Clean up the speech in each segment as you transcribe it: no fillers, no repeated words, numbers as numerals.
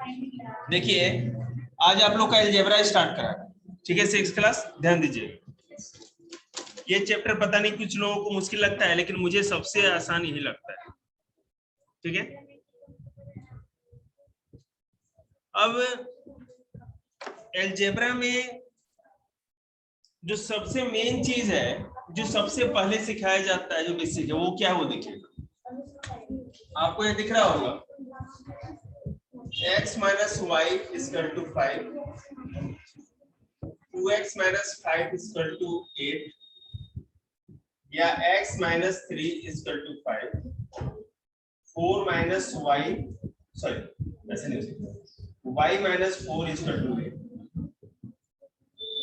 देखिए आज आप लोग का अलजेब्रा स्टार्ट करा, ठीक है 6th क्लास, ध्यान दीजिए। ये चैप्टर पता नहीं कुछ लोगों को मुश्किल लगता है, लेकिन मुझे सबसे आसान यही लगता है, ठीक है। अब अलजेब्रा में जो सबसे मेन चीज है, जो सबसे पहले सिखाया जाता है, जो बेसिक है, वो क्या है वो देखिएगा। आपको ये दिख रहा होगा x minus y equal to 5, 2x minus 5 equal to 8, या x minus 3 equal to 5, 4 minus y, sorry ऐसे नहीं हो सकता, y माइनस 4 इक्वल टू 8।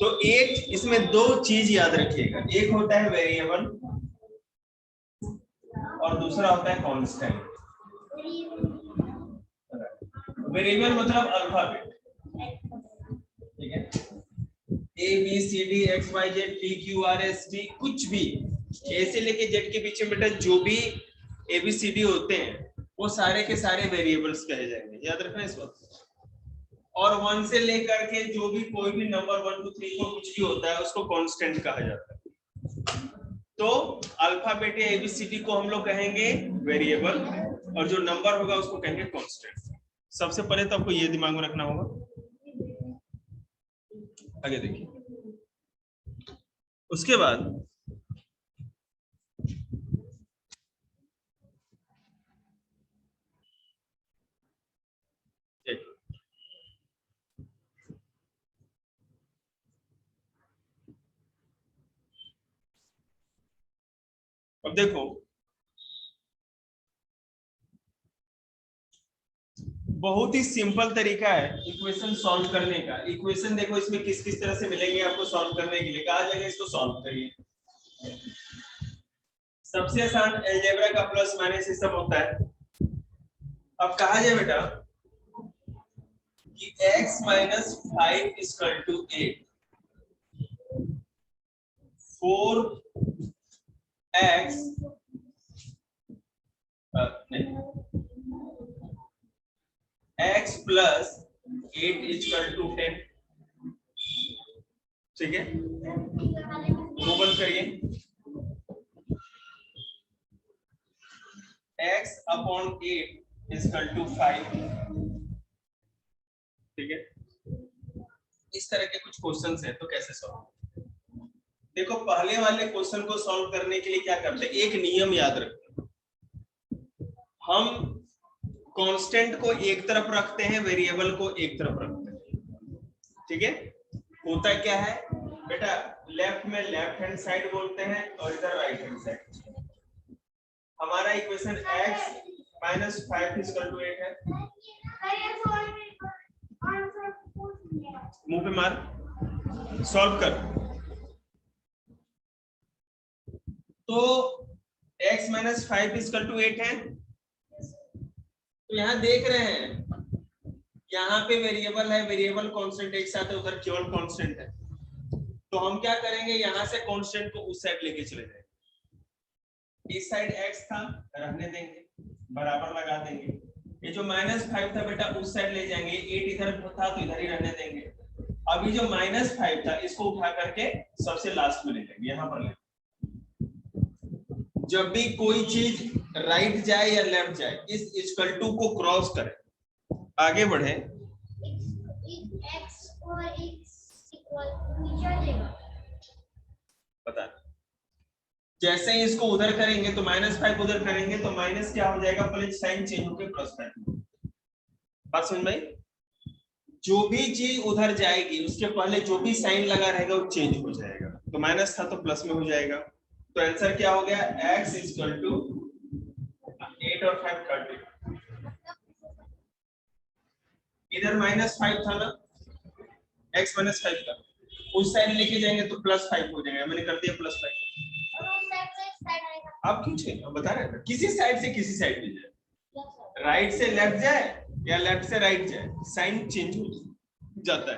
तो एक इसमें दो चीज याद रखिएगा, एक होता है वेरिएबल और दूसरा होता है कांस्टेंट। वेरिएबल मतलब अल्फाबेट, ठीक है, A B C D X Y Z P Q R S T, कुछ भी ए से लेके जेड के बीच में बेटा जो भी ए बी सी डी होते हैं वो सारे के सारे वेरिएबल्स कहे जाएंगे, याद रखना इस वक्त। और 1 से लेकर के जो भी कोई भी नंबर 1 2 3 को कुछ भी होता है उसको कांस्टेंट कहा जाता है। तो अल्फाबेट या एबीसीडी को हम लोग कहेंगे वेरिएबल, और जो नंबर होगा उसको कहेंगे कांस्टेंट। सबसे पहले तो आपको ये दिमाग में रखना होगा। आगे देखिए, उसके बाद अब देखो, बहुत ही सिंपल तरीका है इक्वेशन सॉल्व करने का। इक्वेशन देखो इसमें किस किस तरह से मिलेंगे आपको सॉल्व करने के लिए, कहा जाएगा इसको सॉल्व करिए। सबसे आसान अलजेब्रा का प्लस माइनस ये सब होता है। अब कहा जाए बेटा कि x minus 5 equal to 8, 4x x plus 8 equal to 10, ठीक है। वो बंद करिए, x अपॉन 8 इक्वल टू 5, ठीक है। इस तरह के कुछ क्वेश्चंस हैं, तो कैसे सॉल्व। देखो पहले वाले क्वेश्चन को सॉल्व करने के लिए क्या करते हैं, एक नियम याद रखते, हम कांस्टेंट को एक तरफ रखते हैं, वेरिएबल को एक तरफ रखते हैं, ठीक है। होता क्या है बेटा, लेफ्ट में लेफ्ट हैंड साइड बोलते हैं और इधर राइट हैंड साइड। हमारा equation x minus 5 equal to 8 है, मुंह पे मार, सॉल्व कर। तो x माइनस 5 इक्वल टू 8 है। तो यहां देख रहे हैं, यहाँ पे वेरिएबल है, वेरिएबल कांस्टेंट एक साथ है, उधर केवल कांस्टेंट है। तो हम क्या करेंगे, यहां से कांस्टेंट को उस साइड लेके चले जाएंगे। इस साइड x था, रहने देंगे, बराबर लगा देंगे। ये जो -5 था बेटा उस साइड ले जाएंगे, 8 इधर था तो इधर ही रहने देंगे। अभी जो -5 था इसको उठा करके सबसे लास्ट में ले जाएंगे, यहां पर ले। जब भी कोई चीज राइट जाए या लेफ्ट जाए, इस इक्वल टू को क्रॉस करें, आगे बढ़े, पता जैसे ही इसको उधर करेंगे तो -5 उधर करेंगे तो माइनस क्या हो जाएगा, प्लस साइन चेंज होकर +5। बात समझ में? जो भी चीज उधर जाएगी उसके पहले जो भी साइन लगा रहेगा वो चेंज हो जाएगा। तो माइनस था तो प्लस में हो जाएगा। तो आंसर क्या हो गया, x इक्वल टू 8 और 5 30। इधर -5 था ना, x -5 था, उस साइड लेके जाएंगे तो +5 हो जाएगा। मैंने कर दिया +5। आप क्यों चाहिए बता रहे हैं, किसी साइड से किसी साइड में जाए, राइट से लेफ्ट जाए या लेफ्ट से राइट जाए, साइन चेंज हो जाता है।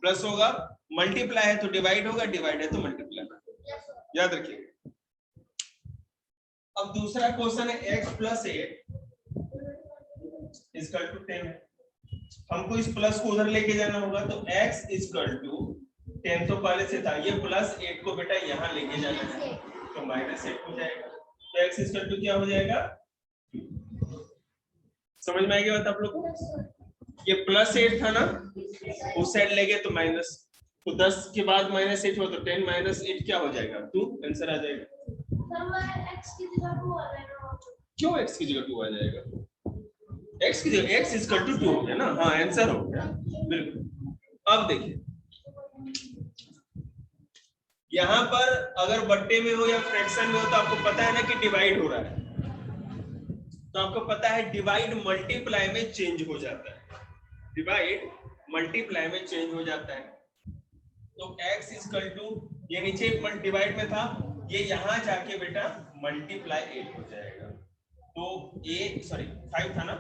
प्लस होगा, मल्टीप्लाई है तो डिवाइड होगा, डिवाइड है तो मल्टीप्लाई, याद रखिएगा। अब दूसरा क्वेश्चन है x प्लस 8 इक्वल टू 10 है। हमको इस प्लस को उधर लेके जाना होगा, तो x इक्वल टू 10 तो पहले से था, ये प्लस 8 को बेटा यहाँ लेके जाना है तो -8 हो जाएगा। तो x इक्वल टू क्या हो जाएगा, समझ में आ गया बात आप लोग को? ये +8 था ना, उस साइड ले गए तो माइनस, तो 10 के बाद -8 हो तो 10 -8 क्या हो जाएगा 2, आंसर आ जाएगा। x की जगह 2 आ जाएगा। क्यों x की जगह 2 आ जाएगा, x की जगह x इक्वल टू 2 हो गया ना, हाँ आंसर हो गया बिल्कुल। अब देखिए यहाँ पर अगर बट्टे में हो या फ्रैक्शन में हो तो आपको पता है ना कि डिवाइड हो रहा है, तो आपको पता है डिवाइड मल्टीप्लाई में चेंज हो जाता है, डिवाइड मल्टीप्लाई में चेंज हो जाता है। तो x इक्वल टू ये नीचे डिवाइड में था, ये यहाँ जाके बेटा मल्टीप्लाई 8 हो जाएगा। तो 5 था ना,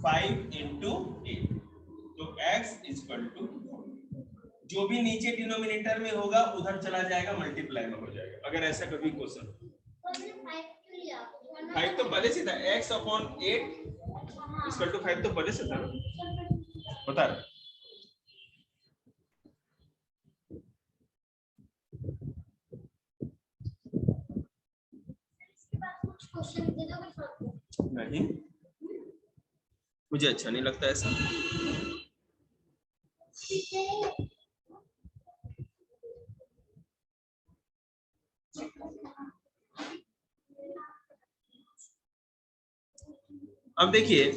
5 into 8, तो x इक्वल टू जो भी नीचे डिनोमिनेटर में होगा उधर चला जाएगा, मल्टीप्लाई में हो जाएगा। अगर ऐसा कभी क्वेश्चन 5 तो पहले से था, x अपॉन 8 इक्वल टू 5 तो पहले से था बता रहा। नहीं, मुझे अच्छा नहीं लगता ऐसा। अब देखिए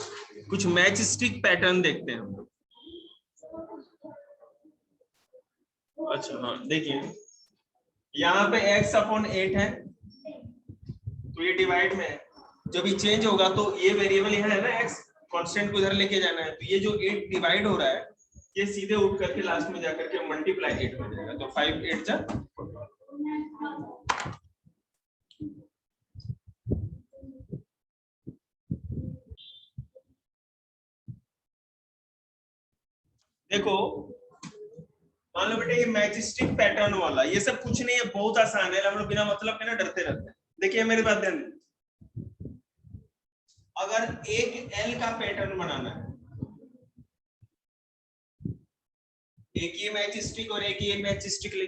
कुछ मैच स्टिक पैटर्न देखते हैं हम लोग। अच्छा हाँ देखिए यहाँ पे x अपॉन 8 है, तो ये डिवाइड में है, जब ये चेंज होगा तो ये वेरिएबल यहाँ है ना x, कांस्टेंट को इधर लेके जाना है, तो ये जो 8 डिवाइड हो रहा है ये सीधे उठ करके लास्ट में जाकर के मल्टीप्लाई 8 हो जाएगा। तो 5 8 जा, देखो मान लो बेटा ये मैजिस्टिक पैटर्न वाला, ये सब कुछ नहीं है, बहुत आसान है, हम लोग बिना मतलब के ना डरते रहते हैं। देखिए मेरी बात ध्यान दें, अगर एक एल का पैटर्न बनाना है, एक ये मैजिस्टिक और एक ये मैजिस्टिक ले,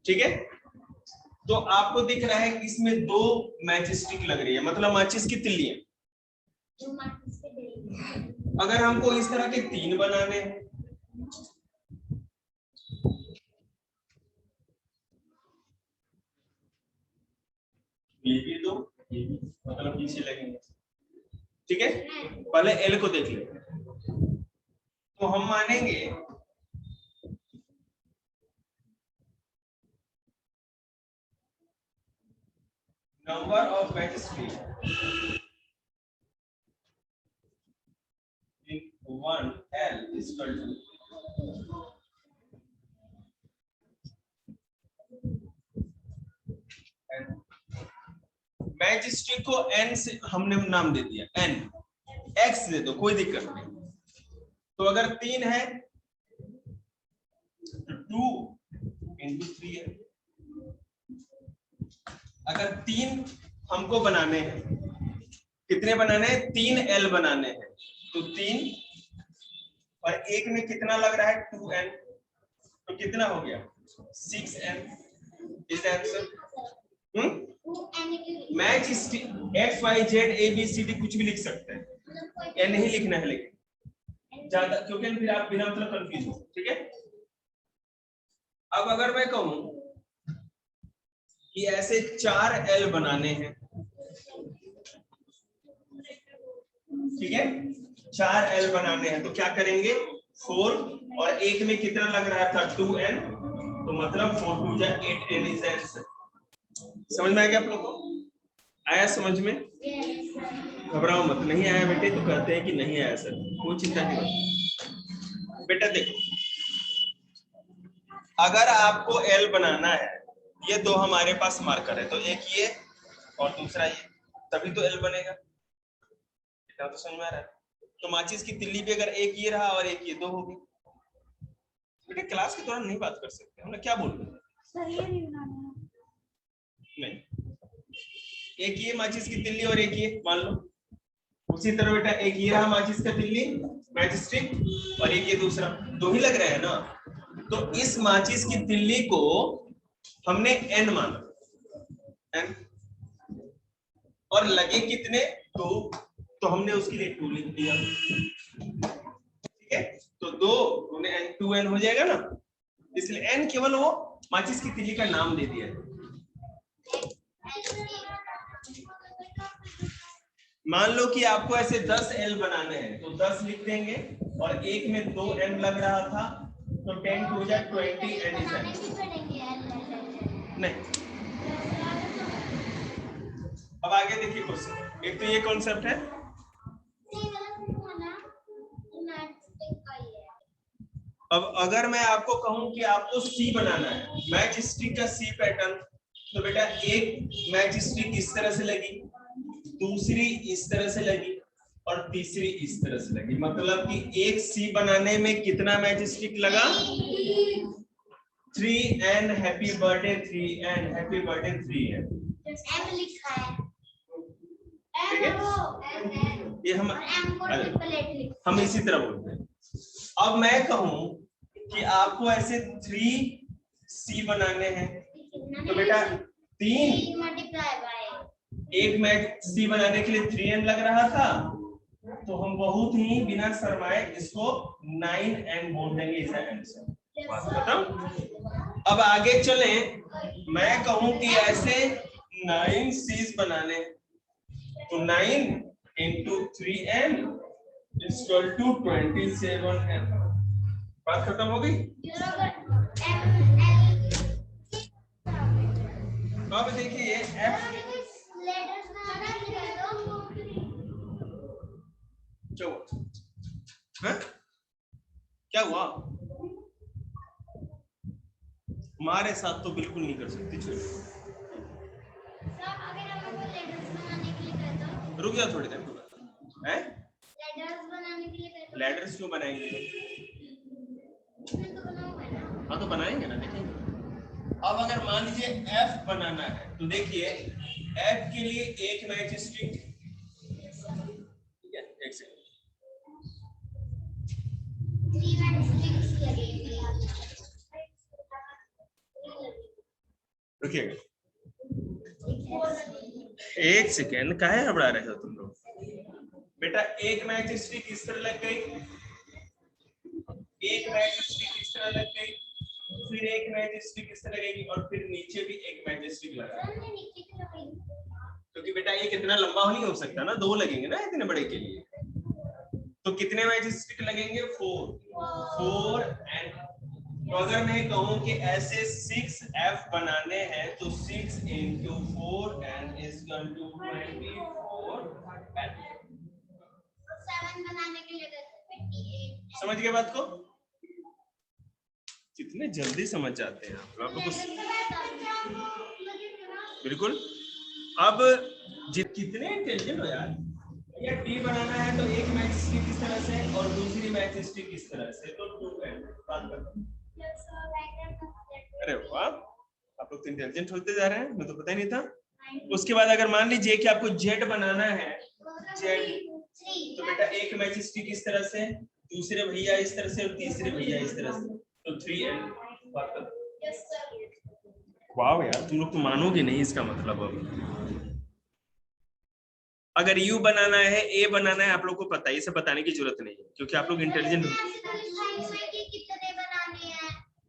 ठीक है, तो आपको दिख रहा है कि इसमें 2 मैजिस्टिक लग रही है, मतलब माचिस की तिल्ली है। अगर हमको इस तरह के 3 बनाने हैं, ये भी 2, ये भी, मतलब पीछे लगेंगे, ठीक है। पहले एल को देख लेते हैं, तो हम मानेंगे number of magistrate in 1L is equal to magistrate को n से हमने नाम दे दिया, n x दे दो कोई दिक्कत नहीं। तो अगर 3 है तो 2 into 3 है। अगर 3 हमको बनाने हैं, कितने बनाने हैं, 3L बनाने हैं, तो 3 और एक में कितना लग रहा है 2n, तो कितना हो गया 6n। Is answer match x y z a b c d कुछ भी लिख सकते हैं, n ही लिखना है लेकिन ज्यादा, क्योंकि फिर आप बिना मतलब कंफ्यूज हो, ठीक है। अब अगर मैं कहूं कि ऐसे 4L बनाने हैं, ठीक है, 4L बनाने हैं, तो क्या करेंगे 4 और एक में कितना लग रहा था 2n, तो मतलब 4 2 जा 8n इज आंसर। समझ में आ गया आप लोगों को, आया समझ में? घबराओ मत, नहीं आया बेटे तो कहते हैं कि नहीं आया सर, कोई चिंता नहीं बेटा। देखो अगर आपको L बनाना है, ये 2 हमारे पास मार्कर है, तो एक ये और दूसरा ये, तभी तो L बनेगा, इतना तो समझ में आ रहा है। तो माचिस की तिल्ली पे अगर एक ये रहा और एक ये 2 होगी। बेटे क्लास के दौरान नहीं बात कर सकते, हमने क्या बोल रहे सर ये नहीं बनाना नहीं, एक ये माचिस की तिल्ली और एक ये मान लो, उसी तरह बेटा एक ये रहा माचिस का तिल्ली मैच स्टिक, और एक ये दूसरा, दो ही लग रहे हैं ना। तो इस माचिस की तिल्ली को हमने n माना, n, और लगे कितने 2, तो हमने उसके लिए 2 लिख दिया। ठीक है, तो 2 गुने n 2n हो जाएगा ना, इसलिए n केवल वो माचिस की तिल्ली का नाम दे दिया है। मान लो कि आपको ऐसे 10 L बनाने हैं तो 10 लिख देंगे, और एक में 2 N लग रहा था तो 10 हो जाए 20 N इज नहीं। अब आगे देखिए क्वेश्चन, एक तो ये कॉन्सेप्ट है। अब अगर मैं आपको कहूं कि आपको C बनाना है, मैच स्टिक का C पैटर्न, तो बेटा एक मैच स्टिक इस तरह से लगी, दूसरी इस तरह से लगी, और तीसरी इस तरह से लगी। मतलब कि एक C बनाने में कितना मैच स्टिक लगा? 3N happy birthday 3N happy birthday 3N। M लिखा है। ठीक है, ये हम इसी तरह बोलते हैं। अब मैं कहूं कि आपको ऐसे 3C बनाने हैं, तो बेटा 3 मल्टीप्लाई बाय एक मैच C बनाने के लिए 3N लग रहा था, तो हम बहुत ही बिना शर्माए इसको 9N बोल देंगे, इसका आंसर बात खत्म। अब आगे चले, मैं कहूं कि ऐसे 9 C's बनाने, तो 9 into 3N is equal to 27N। बात खत्म हो गई। अब देखिए F क्या हुआ? हमारे साथ तो बिल्कुल नहीं कर सकती। रुक जाओ थोड़ी देर, हैं? लैडर्स क्यों बनाएंगे? हाँ तो बनाएंगे ना, देखेंगे। अब अगर मान लीजिए F बनाना है, तो देखिए F के लिए एक मैच स्टिक, एक सेकंड, रुकिएगा एक सेकेंड, काहे घबरा रहे हो तुम लोग? बेटा एक मैच स्टिक इस तरह लग गई, एक मैच स्टिक इस तरह लग गई, फिर एक मैच स्टिक इस तरह लगेगी, और फिर नीचे भी एक मैच स्टिक लगा। क्योंकि बेटा ये कितना लंबा नहीं हो सकता ना, 2 लगेंगे ना इतने बड़े के लिए। तो कितने मैच स्टिक लगेंगे? 4 एंड, तो अगर मैं कहूं कि ऐसे 6F बनाने हैं, तो 6 into 4 and is equal to 24 N। 7 बनाने के लिए 28। समझ गए बात को? कितने जल्दी समझ जाते हैं आप लोग। बिल्कुल। अब कितने इंटेलिजेंट हो यार। या T बनाना है तो एक मैच स्टिक इस तरह से और दूसरी मैच स्टिक इस तरह से, तो 2N। बात करते हैं। अरे वाह, आप लोग तो इंटेलिजेंट होते जा रहे हैं, मुझे तो पता ही नहीं था। उसके बाद अगर मान लीजिए कि आपको Z बनाना है, Z, तो बेटा एक मैच स्टिक इस तरह से, दूसरे भैया इस तरह से, और तीसरे भैया इस तरह से, तो 3N। बात कर। वाह यार, तुम लोग तो मानोगे नहीं इसका मतलब। अब अगर U बनाना है, A बनाना है, आप लोग को पता है, इसे बताने की जरूरत नहीं है, क्योंकि आप लोग इंटेलिजेंट हो।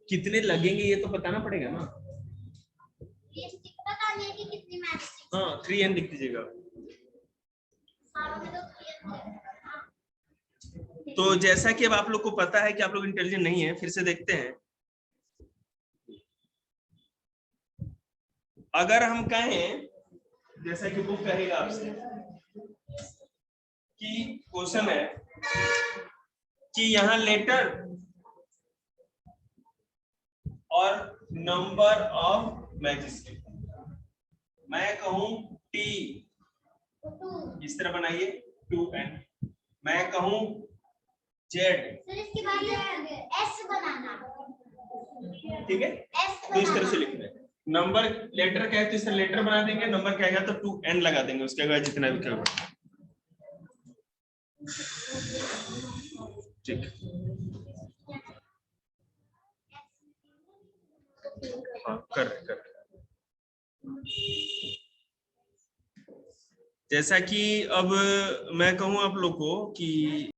कितने लगेंगे ये तो बताना पड़ेगा ना। हाँ 3N लिख दीजिएगा। तो जैसा कि अब आप लोग को पता है कि आप लोग इंटेलिजेंट नहीं है, फिर से देखते हैं। अगर हम कहें, जैसा कि बुक कहेगा आपसे कि क्वेश्चन है कि यहाँ लेटर और नंबर ऑफ मैजिस्ट्रेट, मैं कहूं T इस तरह बनाइए 2N, मैं कहूं Z, इसके बाद S बनाना, ठीक है, तो इस तरह से लिखना है। नंबर लेटर कहे तो इस तरह लेटर बना देंगे, नंबर कहेगा तो 2N लगा देंगे, उसके बाद जितना भी कहेगा। ठीक, हाँ कर रहे, कर रहे। जैसा कि अब मैं कहूं आप लोग को कि